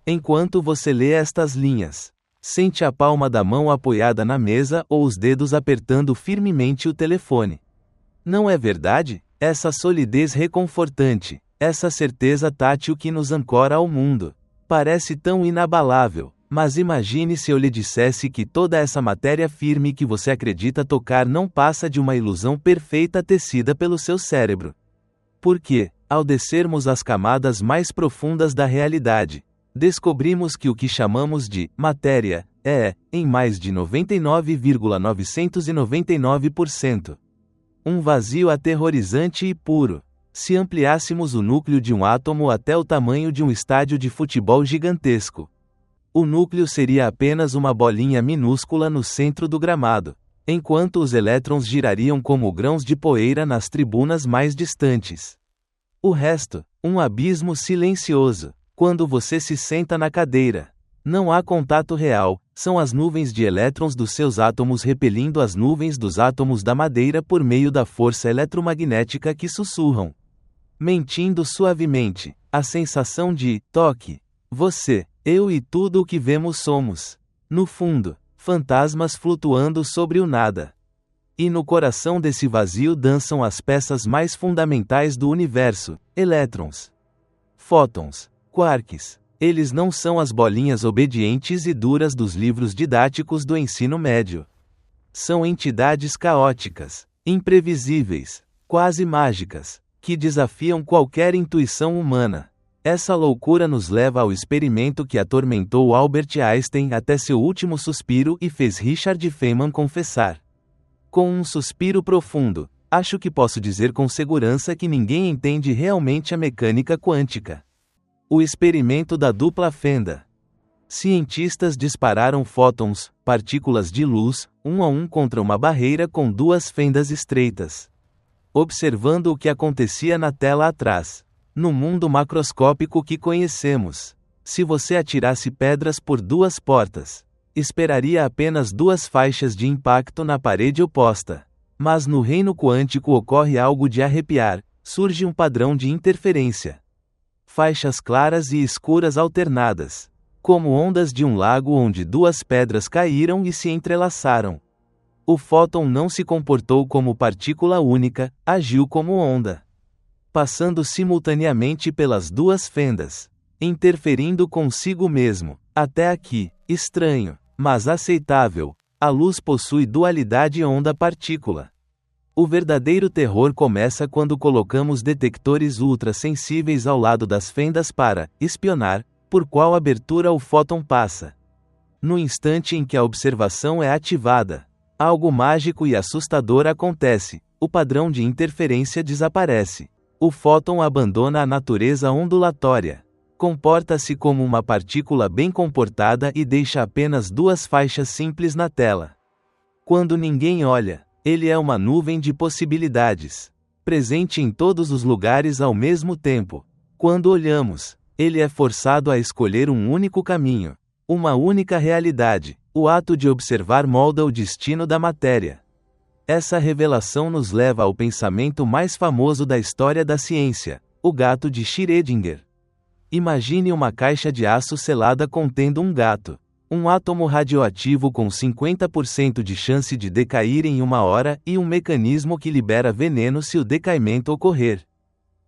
Enquanto você lê estas linhas, sente a palma da mão apoiada na mesa ou os dedos apertando firmemente o telefone. Não é verdade? Essa solidez reconfortante, essa certeza tátil que nos ancora ao mundo, parece tão inabalável, mas imagine se eu lhe dissesse que toda essa matéria firme que você acredita tocar não passa de uma ilusão perfeita tecida pelo seu cérebro. Porque, ao descermos às camadas mais profundas da realidade, descobrimos que o que chamamos de matéria é, em mais de 99,999%, um vazio aterrorizante e puro. Se ampliássemos o núcleo de um átomo até o tamanho de um estádio de futebol gigantesco, o núcleo seria apenas uma bolinha minúscula no centro do gramado, enquanto os elétrons girariam como grãos de poeira nas tribunas mais distantes. O resto, um abismo silencioso. Quando você se senta na cadeira, não há contato real, são as nuvens de elétrons dos seus átomos repelindo as nuvens dos átomos da madeira por meio da força eletromagnética que sussurram, mentindo suavemente, a sensação de toque. Você, eu e tudo o que vemos somos, no fundo, fantasmas flutuando sobre o nada. E no coração desse vazio dançam as peças mais fundamentais do universo: elétrons, fótons, quarks. Eles não são as bolinhas obedientes e duras dos livros didáticos do ensino médio. São entidades caóticas, imprevisíveis, quase mágicas, que desafiam qualquer intuição humana. Essa loucura nos leva ao experimento que atormentou Albert Einstein até seu último suspiro e fez Richard Feynman confessar. Com um suspiro profundo, acho que posso dizer com segurança que ninguém entende realmente a mecânica quântica. O experimento da dupla fenda. Cientistas dispararam fótons, partículas de luz, um a um contra uma barreira com duas fendas estreitas. Observando o que acontecia na tela atrás. No mundo macroscópico que conhecemos, se você atirasse pedras por duas portas, esperaria apenas duas faixas de impacto na parede oposta. Mas no reino quântico ocorre algo de arrepiar, surge um padrão de interferência. Faixas claras e escuras alternadas, como ondas de um lago onde duas pedras caíram e se entrelaçaram. O fóton não se comportou como partícula única, agiu como onda, passando simultaneamente pelas duas fendas, interferindo consigo mesmo. Até aqui, estranho, mas aceitável, a luz possui dualidade onda-partícula. O verdadeiro terror começa quando colocamos detectores ultrassensíveis ao lado das fendas para espionar por qual abertura o fóton passa. No instante em que a observação é ativada, algo mágico e assustador acontece: o padrão de interferência desaparece. O fóton abandona a natureza ondulatória. Comporta-se como uma partícula bem comportada e deixa apenas duas faixas simples na tela. Quando ninguém olha, ele é uma nuvem de possibilidades, presente em todos os lugares ao mesmo tempo. Quando olhamos, ele é forçado a escolher um único caminho, uma única realidade. O ato de observar molda o destino da matéria. Essa revelação nos leva ao pensamento mais famoso da história da ciência, o gato de Schrödinger. Imagine uma caixa de aço selada contendo um gato. Um átomo radioativo com 50% de chance de decair em 1 hora e um mecanismo que libera veneno se o decaimento ocorrer.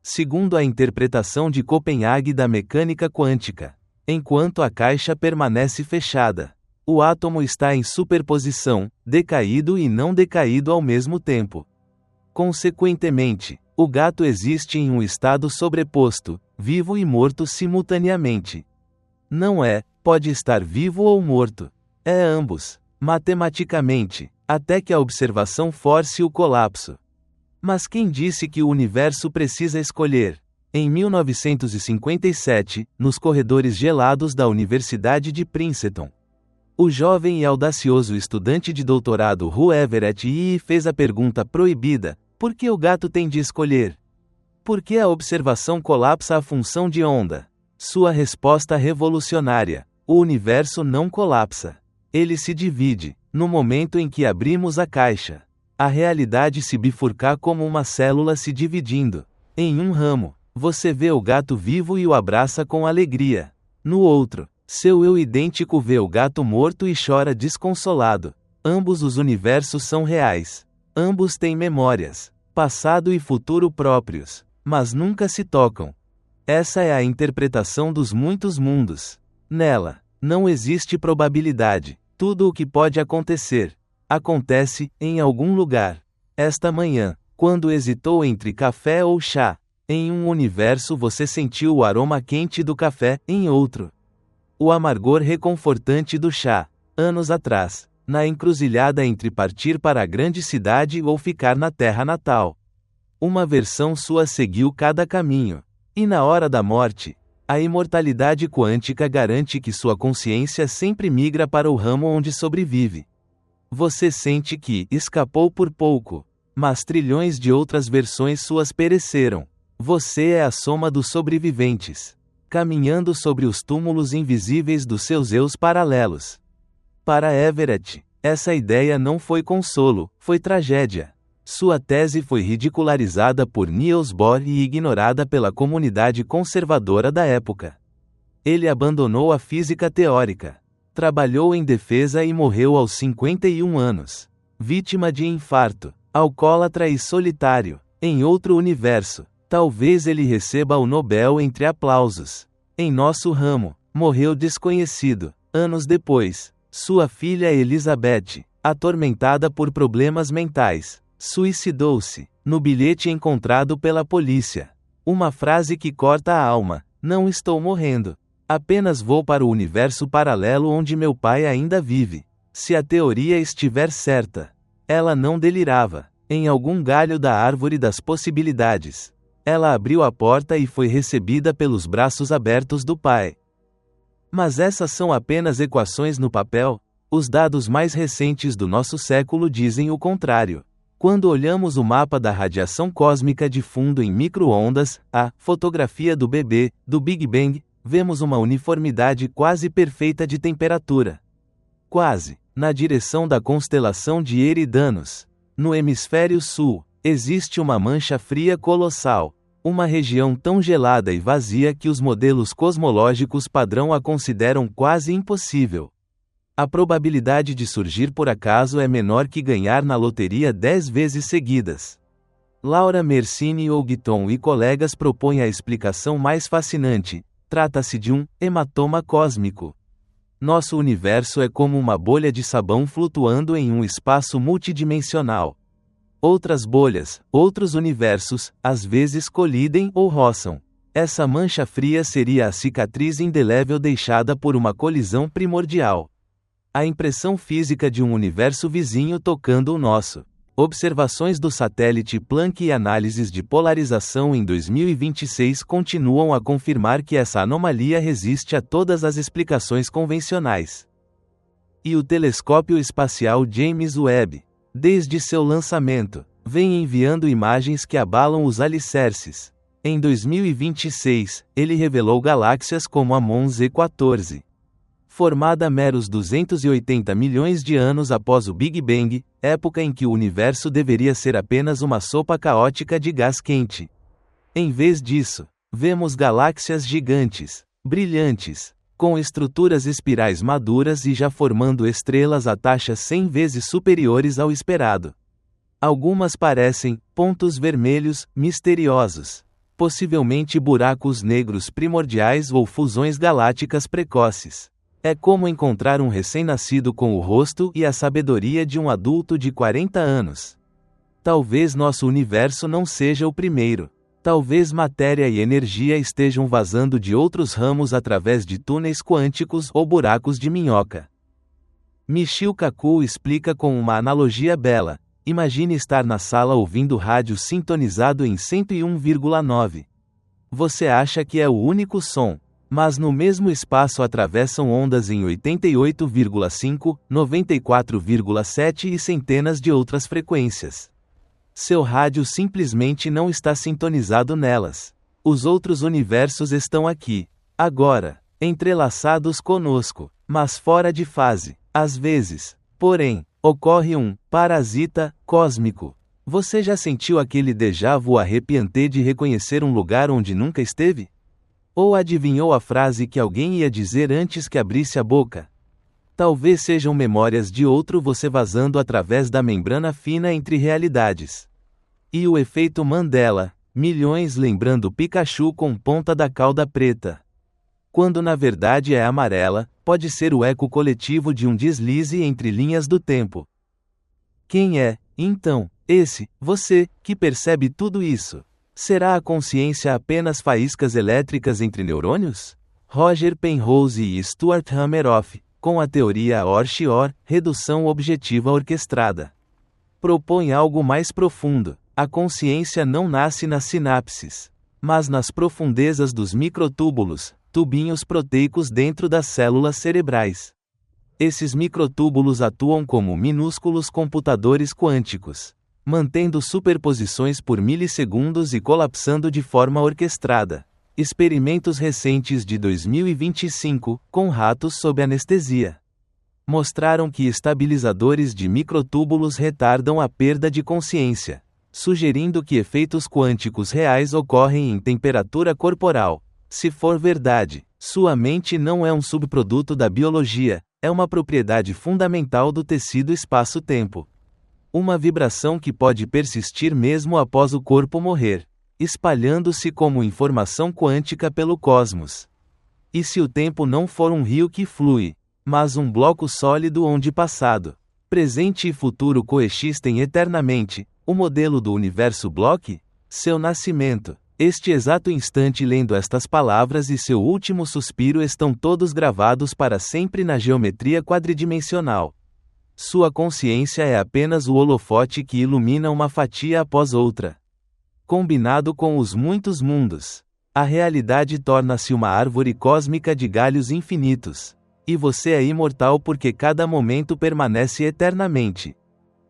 Segundo a interpretação de Copenhague da mecânica quântica, enquanto a caixa permanece fechada, o átomo está em superposição, decaído e não decaído ao mesmo tempo. Consequentemente, o gato existe em um estado sobreposto, vivo e morto simultaneamente. Não é, pode estar vivo ou morto. É ambos, matematicamente, até que a observação force o colapso. Mas quem disse que o universo precisa escolher? Em 1957, nos corredores gelados da Universidade de Princeton, o jovem e audacioso estudante de doutorado Hugh Everett Yee fez a pergunta proibida: por que o gato tem de escolher? Por que a observação colapsa a função de onda? Sua resposta revolucionária: o universo não colapsa. Ele se divide. No momento em que abrimos a caixa, a realidade se bifurca como uma célula se dividindo. Em um ramo, você vê o gato vivo e o abraça com alegria. No outro, seu eu idêntico vê o gato morto e chora desconsolado. Ambos os universos são reais. Ambos têm memórias, passado e futuro próprios, mas nunca se tocam. Essa é a interpretação dos muitos mundos. Nela, não existe probabilidade. Tudo o que pode acontecer, acontece, em algum lugar. Esta manhã, quando hesitou entre café ou chá, em um universo você sentiu o aroma quente do café, em outro, o amargor reconfortante do chá. Anos atrás, na encruzilhada entre partir para a grande cidade ou ficar na terra natal. Uma versão sua seguiu cada caminho. E na hora da morte, a imortalidade quântica garante que sua consciência sempre migra para o ramo onde sobrevive. Você sente que escapou por pouco, mas trilhões de outras versões suas pereceram. Você é a soma dos sobreviventes, caminhando sobre os túmulos invisíveis dos seus eus paralelos. Para Everett, essa ideia não foi consolo, foi tragédia. Sua tese foi ridicularizada por Niels Bohr e ignorada pela comunidade conservadora da época. Ele abandonou a física teórica, trabalhou em defesa e morreu aos 51 anos, vítima de infarto, alcoólatra e solitário. Em outro universo, talvez ele receba o Nobel entre aplausos. Em nosso ramo, morreu desconhecido. Anos depois, sua filha Elizabeth, atormentada por problemas mentais, suicidou-se. No bilhete encontrado pela polícia, uma frase que corta a alma: não estou morrendo. Apenas vou para o universo paralelo onde meu pai ainda vive. Se a teoria estiver certa, ela não delirava. Em algum galho da árvore das possibilidades, ela abriu a porta e foi recebida pelos braços abertos do pai. Mas essas são apenas equações no papel. Os dados mais recentes do nosso século dizem o contrário. Quando olhamos o mapa da radiação cósmica de fundo em micro-ondas, a fotografia do bebê, do Big Bang, vemos uma uniformidade quase perfeita de temperatura. Quase, na direção da constelação de Eridanos. No hemisfério sul, existe uma mancha fria colossal, uma região tão gelada e vazia que os modelos cosmológicos padrão a consideram quase impossível. A probabilidade de surgir por acaso é menor que ganhar na loteria 10 vezes seguidas. Laura Mersini Ogton e colegas propõem a explicação mais fascinante: trata-se de um hematoma cósmico. Nosso universo é como uma bolha de sabão flutuando em um espaço multidimensional. Outras bolhas, outros universos, às vezes colidem ou roçam. Essa mancha fria seria a cicatriz indelével deixada por uma colisão primordial. A impressão física de um universo vizinho tocando o nosso. Observações do satélite Planck e análises de polarização em 2026 continuam a confirmar que essa anomalia resiste a todas as explicações convencionais. E o telescópio espacial James Webb, desde seu lançamento, vem enviando imagens que abalam os alicerces. Em 2026, ele revelou galáxias como a Mon Z14. Formada meros 280 milhões de anos após o Big Bang, época em que o universo deveria ser apenas uma sopa caótica de gás quente. Em vez disso, vemos galáxias gigantes, brilhantes, com estruturas espirais maduras e já formando estrelas a taxas 100 vezes superiores ao esperado. Algumas parecem pontos vermelhos, misteriosos, possivelmente buracos negros primordiais ou fusões galácticas precoces. É como encontrar um recém-nascido com o rosto e a sabedoria de um adulto de 40 anos. Talvez nosso universo não seja o primeiro. Talvez matéria e energia estejam vazando de outros ramos através de túneis quânticos ou buracos de minhoca. Michio Kaku explica com uma analogia bela. Imagine estar na sala ouvindo rádio sintonizado em 101,9. Você acha que é o único som. Mas no mesmo espaço atravessam ondas em 88,5, 94,7 e centenas de outras frequências. Seu rádio simplesmente não está sintonizado nelas. Os outros universos estão aqui, agora, entrelaçados conosco, mas fora de fase. Às vezes, porém, ocorre um parasita cósmico. Você já sentiu aquele déjà vu arrepiante de reconhecer um lugar onde nunca esteve? Ou adivinhou a frase que alguém ia dizer antes que abrisse a boca? Talvez sejam memórias de outro você vazando através da membrana fina entre realidades. E o efeito Mandela, milhões lembrando Pikachu com ponta da cauda preta. Quando na verdade é amarela, pode ser o eco coletivo de um deslize entre linhas do tempo. Quem é, então, esse, você, que percebe tudo isso? Será a consciência apenas faíscas elétricas entre neurônios? Roger Penrose e Stuart Hameroff, com a teoria OR-OR, redução objetiva orquestrada, propõe algo mais profundo. A consciência não nasce nas sinapses, mas nas profundezas dos microtúbulos, tubinhos proteicos dentro das células cerebrais. Esses microtúbulos atuam como minúsculos computadores quânticos, mantendo superposições por milissegundos e colapsando de forma orquestrada. Experimentos recentes de 2025, com ratos sob anestesia, mostraram que estabilizadores de microtúbulos retardam a perda de consciência, sugerindo que efeitos quânticos reais ocorrem em temperatura corporal. Se for verdade, sua mente não é um subproduto da biologia, é uma propriedade fundamental do tecido espaço-tempo. Uma vibração que pode persistir mesmo após o corpo morrer, espalhando-se como informação quântica pelo cosmos. E se o tempo não for um rio que flui, mas um bloco sólido onde passado, presente e futuro coexistem eternamente, o modelo do universo Bloch? Seu nascimento, este exato instante lendo estas palavras e seu último suspiro estão todos gravados para sempre na geometria quadridimensional. Sua consciência é apenas o holofote que ilumina uma fatia após outra. Combinado com os muitos mundos, a realidade torna-se uma árvore cósmica de galhos infinitos. E você é imortal porque cada momento permanece eternamente.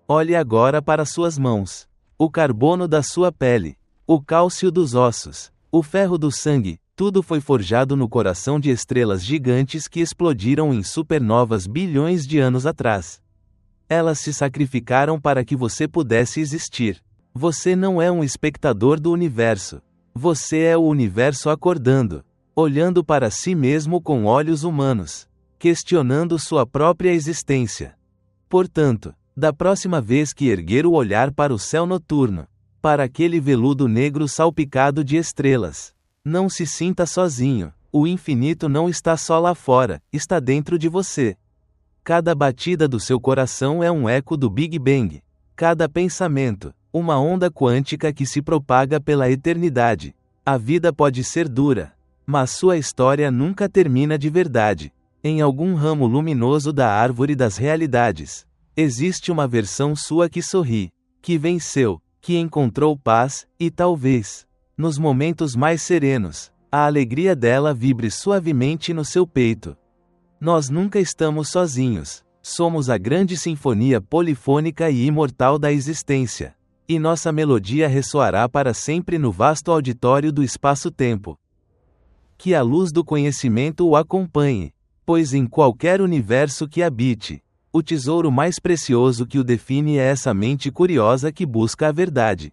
Olhe agora para suas mãos. O carbono da sua pele, o cálcio dos ossos, o ferro do sangue, tudo foi forjado no coração de estrelas gigantes que explodiram em supernovas bilhões de anos atrás. Elas se sacrificaram para que você pudesse existir. Você não é um espectador do universo. Você é o universo acordando, olhando para si mesmo com olhos humanos, questionando sua própria existência. Portanto, da próxima vez que erguer o olhar para o céu noturno, para aquele veludo negro salpicado de estrelas, não se sinta sozinho. O infinito não está só lá fora, está dentro de você. Cada batida do seu coração é um eco do Big Bang. Cada pensamento, uma onda quântica que se propaga pela eternidade. A vida pode ser dura, mas sua história nunca termina de verdade. Em algum ramo luminoso da árvore das realidades, existe uma versão sua que sorri, que venceu, que encontrou paz, e talvez, nos momentos mais serenos, a alegria dela vibre suavemente no seu peito. Nós nunca estamos sozinhos, somos a grande sinfonia polifônica e imortal da existência. E nossa melodia ressoará para sempre no vasto auditório do espaço-tempo. Que a luz do conhecimento o acompanhe, pois em qualquer universo que habite, o tesouro mais precioso que o define é essa mente curiosa que busca a verdade.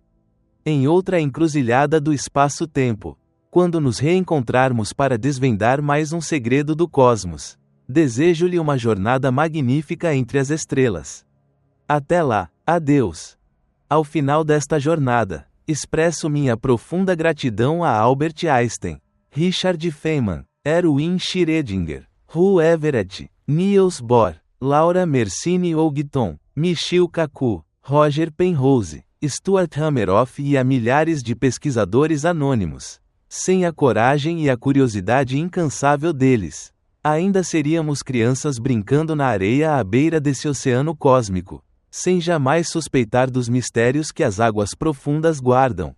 Em outra encruzilhada do espaço-tempo, quando nos reencontrarmos para desvendar mais um segredo do cosmos, desejo-lhe uma jornada magnífica entre as estrelas. Até lá, adeus. Ao final desta jornada, expresso minha profunda gratidão a Albert Einstein, Richard Feynman, Erwin Schrödinger, Hugh Everett, Niels Bohr, Laura Mersini-Ogton, Michio Kaku, Roger Penrose, Stuart Hameroff e a milhares de pesquisadores anônimos. Sem a coragem e a curiosidade incansável deles, ainda seríamos crianças brincando na areia à beira desse oceano cósmico, sem jamais suspeitar dos mistérios que as águas profundas guardam.